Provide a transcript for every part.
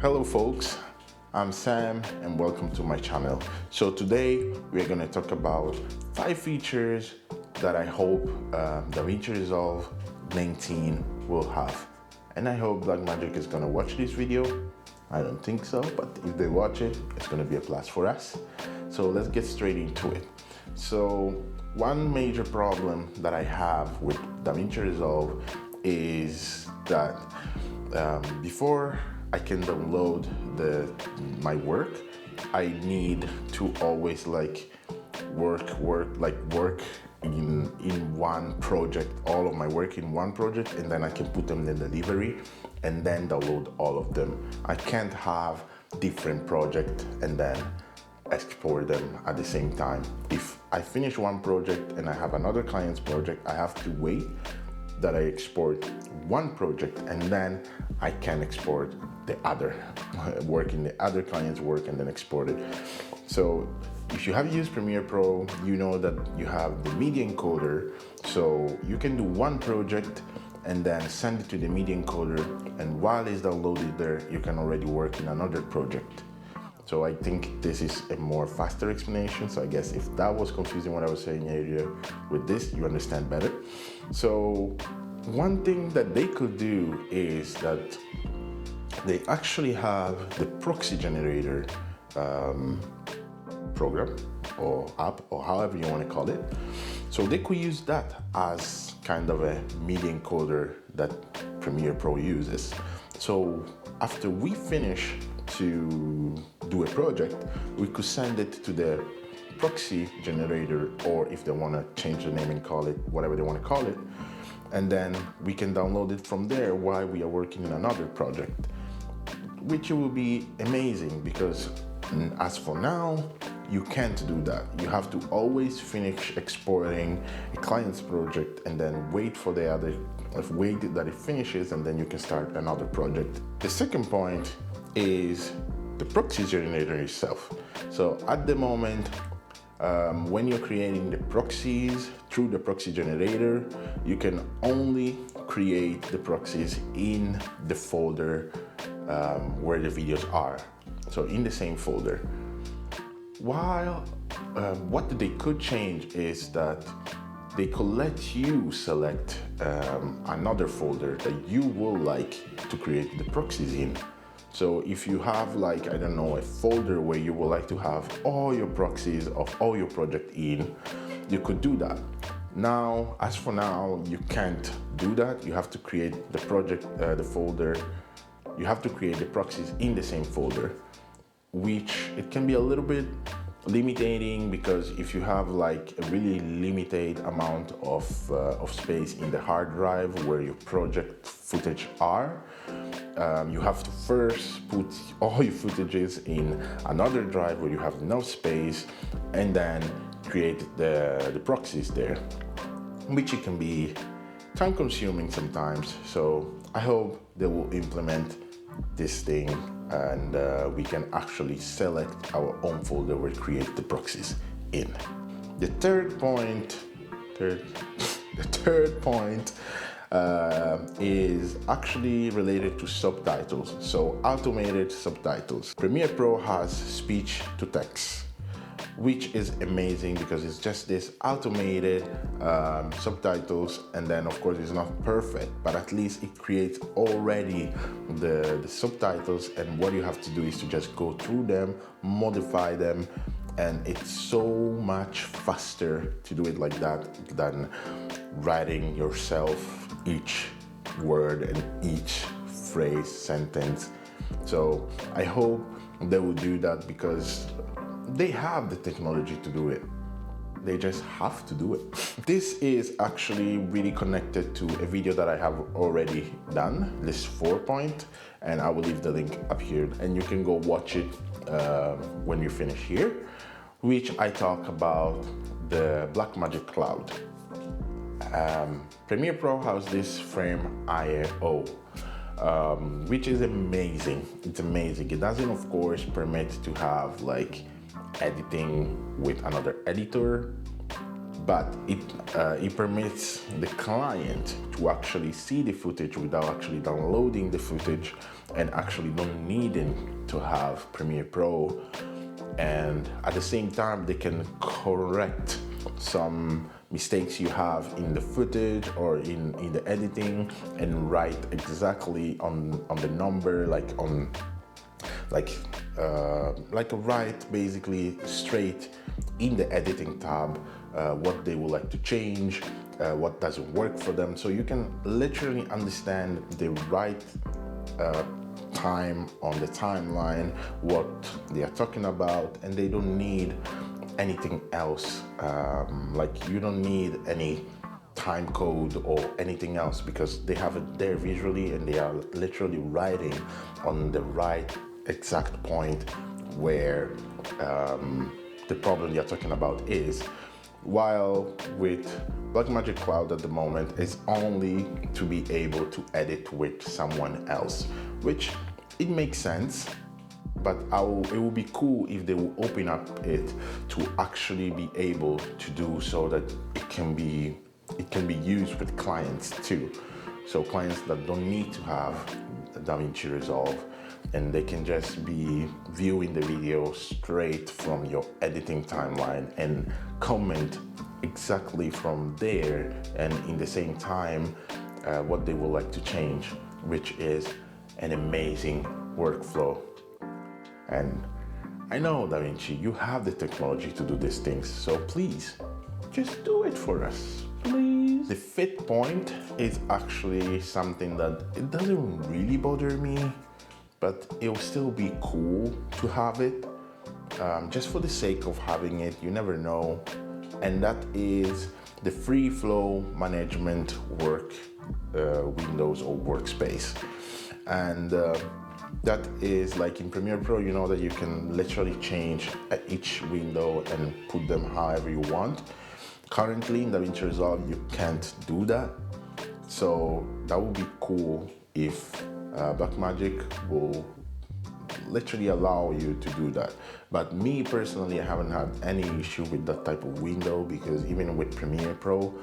Hello folks, I'm Sam and welcome to my channel. So today we're going to talk about 5 features that I hope Davinci Resolve 19 will have. And I hope Blackmagic is going to watch this video. I don't think so, but if they watch it, it's going to be a plus for us. So let's get straight into it. So one major problem that I have with Davinci Resolve is that before I can download my work, I need to always work in one project, all of my work in one project, and then I can put them in the delivery and then download all of them. I can't have different projects and then export them at the same time. If I finish one project and I have another client's project, I have to wait that I export one project and then I can export the other work in the other client's work and then export it. So if you have used Premiere Pro, you know that you have the media encoder, so you can do one project and then send it to the media encoder, and while it's downloaded there, you can already work in another project. So I think this is a more faster explanation. So I guess if that was confusing what I was saying earlier, with this you understand better. So one thing that they could do is that they actually have the proxy generator program or app or however you want to call it. So they could use that as kind of a media encoder that Premiere Pro uses. So after we finish to do a project, we could send it to the proxy generator, or if they want to change the name and call it whatever they want to call it, and then we can download it from there while we are working in another project, which will be amazing because as for now, you can't do that. You have to always finish exporting a client's project and then wait that it finishes, and then you can start another project. The second point is the proxy generator itself. So at the moment, when you're creating the proxies through the proxy generator, you can only create the proxies in the folder where the videos are, so in the same folder. While what they could change is that they could let you select another folder that you would like to create the proxies in. So if you have a folder where you would like to have all your proxies of all your project in, you could do that. Now, as for now, you can't do that. You have to create the folder. You have to create the proxies in the same folder, which it can be a little bit limiting, because if you have a really limited amount of space in the hard drive where your project footage are, you have to first put all your footages in another drive where you have enough space, and then create the proxies there, which it can be time consuming sometimes. So I hope they will implement this thing and we can actually select our own folder where we create the proxies in. The third point is actually related to subtitles, so automated subtitles. Premiere Pro has speech to text, which is amazing because it's just this automated subtitles, and then of course it's not perfect, but at least it creates already the subtitles, and what you have to do is to just go through them, modify them, and it's so much faster to do it like that than writing yourself each word and each phrase, sentence. So I hope they will do that because they have the technology to do it. They just have to do it. This is actually really connected to a video that I have already done, this 4-point, and I will leave the link up here and you can go watch it when you finish here, which I talk about the Blackmagic Cloud. Premiere Pro has this frame IO, which is amazing. It's amazing. It doesn't, of course, permit to have editing with another editor, but it permits the client to actually see the footage without actually downloading the footage and actually don't needing to have Premiere Pro. And at the same time, they can correct some mistakes you have in the footage or in the editing and write exactly on the number, like write basically straight in the editing tab what they would like to change, what doesn't work for them, so you can literally understand the right time on the timeline, what they are talking about, and they don't need anything else. Like you don't need any time code or anything else because they have it there visually and they are literally writing on the right exact point where the problem you're talking about is. While with Blackmagic Cloud at the moment is only to be able to edit with someone else, which it makes sense, but it would be cool if they will open up it to actually be able to do so that it can be used with clients too. So clients that don't need to have Davinci Resolve and they can just be viewing the video straight from your editing timeline and comment exactly from there, and in the same time what they would like to change, which is an amazing workflow. And I know, Davinci, you have the technology to do these things, so please just do it for us, please. The fit point is actually something that it doesn't really bother me, but it'll still be cool to have it, just for the sake of having it. You never know. And that is the free flow management windows or workspace. And that is like in Premiere Pro, you know that you can literally change each window and put them however you want. Currently in Davinci Resolve, you can't do that. So that would be cool if Blackmagic will literally allow you to do that. But me personally, I haven't had any issue with that type of window because even with Premiere Pro,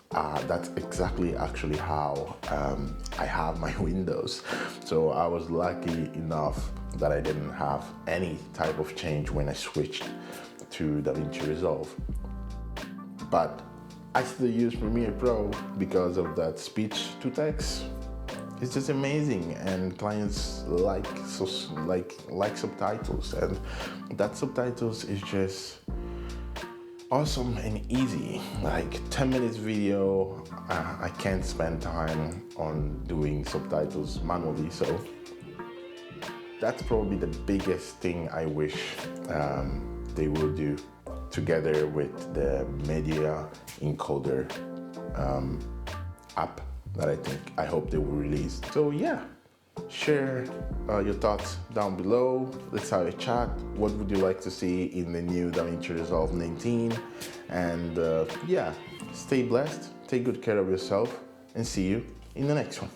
that's exactly actually how I have my windows. So I was lucky enough that I didn't have any type of change when I switched to Davinci Resolve. But I still use Premiere Pro because of that speech to text. It's just amazing, and clients like subtitles, and that subtitles is just awesome and easy. Like 10 minutes video, I can't spend time on doing subtitles manually, so that's probably the biggest thing I wish they will do together with the media encoder app that I hope they will release. So yeah, share your thoughts down below. Let's have a chat. What would you like to see in the new Davinci Resolve 19? And yeah, stay blessed, take good care of yourself, and see you in the next one.